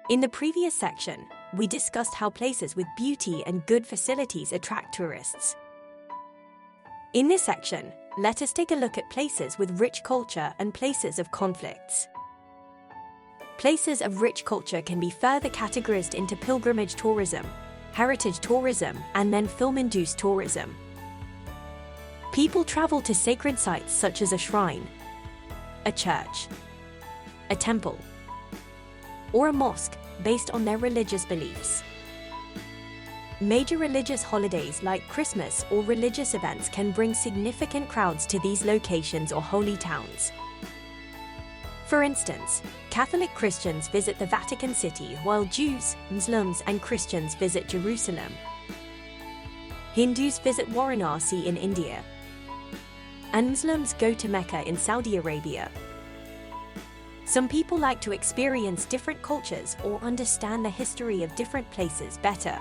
In the previous section, we discussed how places with beauty and good facilities attract tourists. In this section, let us take a look at places with rich culture and places of conflicts. Places of rich culture can be further categorized into pilgrimage tourism, heritage tourism, and then film-induced tourism. People travel to sacred sites such as a shrine, a church, a temple, or a mosque based on their religious beliefs. Major religious holidays like Christmas or religious events can bring significant crowds to these locations or holy towns. For instance, Catholic Christians visit the Vatican City while Jews, Muslims, and Christians visit Jerusalem. Hindus visit Varanasi in India, and Muslims go to Mecca in Saudi Arabia. Some people like to experience different cultures or understand the history of different places better.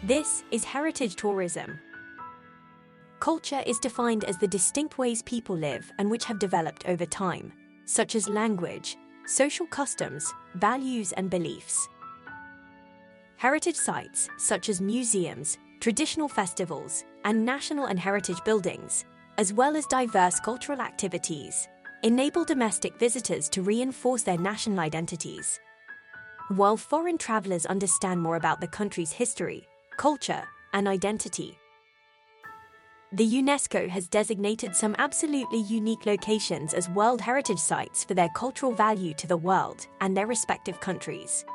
This is heritage tourism. Culture is defined as the distinct ways people live and which have developed over time, such as language, social customs, values, and beliefs. Heritage sites, such as museums, traditional festivals, and national and heritage buildings, as well as diverse cultural activities, enable domestic visitors to reinforce their national identities, while foreign travelers understand more about the country's history, culture, and identity. The UNESCO has designated some absolutely unique locations as World Heritage Sites for their cultural value to the world and their respective countries.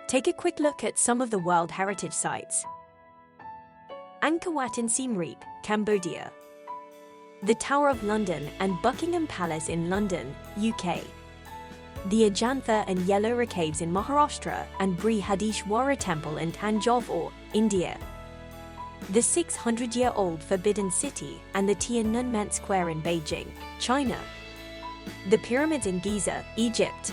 Take a quick look at some of the World Heritage Sites. Angkor Wat in Siem Reap, Cambodia. The Tower of London and Buckingham Palace in London, UK. The Ajantha and Ellora Caves in Maharashtra and Brihadishwara Temple in Tanjore, India. The 600-year-old Forbidden City and the Tiananmen Square in Beijing, China. The Pyramids in Giza, Egypt.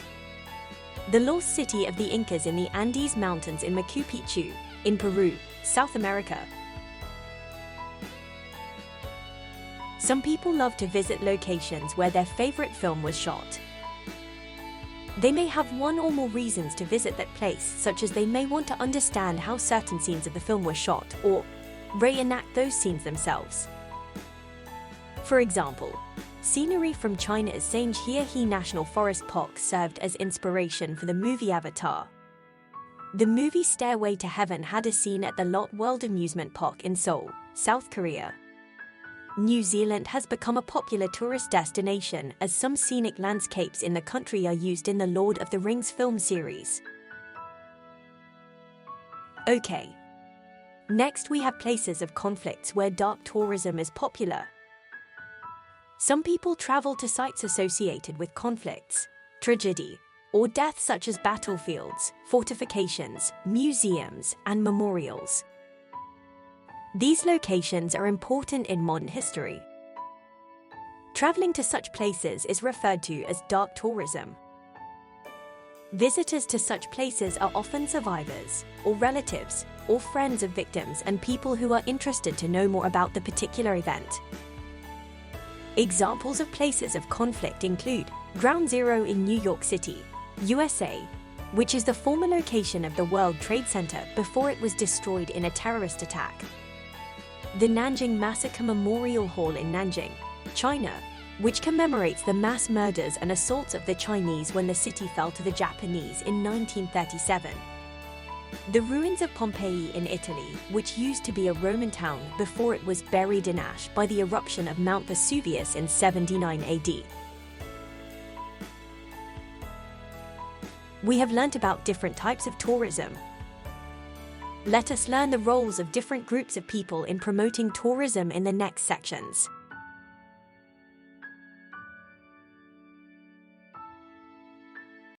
The Lost City of the Incas in the Andes Mountains in Machu Picchu, in Peru, South America. Some people love to visit locations where their favorite film was shot. They may have one or more reasons to visit that place, such as they may want to understand how certain scenes of the film were shot, or reenact those scenes themselves. For example, scenery from China's Zhangjiahe National Forest Park served as inspiration for the movie Avatar. The movie Stairway to Heaven had a scene at the Lot World Amusement Park in Seoul, South Korea. New Zealand has become a popular tourist destination as some scenic landscapes in the country are used in the Lord of the Rings film series. Okay. Next we have places of conflicts where dark tourism is popular. Some people travel to sites associated with conflicts, tragedy, or death such as battlefields, fortifications, museums, and memorials. These locations are important in modern history. Traveling to such places is referred to as dark tourism. Visitors to such places are often survivors, or relatives, or friends of victims and people who are interested to know more about the particular event. Examples of places of conflict include Ground Zero in New York City, USA, which is the former location of the World Trade Center before it was destroyed in a terrorist attack. The Nanjing Massacre Memorial Hall in Nanjing, China, which commemorates the mass murders and assaults of the Chinese when the city fell to the Japanese in 1937. The ruins of Pompeii in Italy, which used to be a Roman town before it was buried in ash by the eruption of Mount Vesuvius in 79 AD. We have learnt about different types of tourism. Let us learn the roles of different groups of people in promoting tourism in the next sections.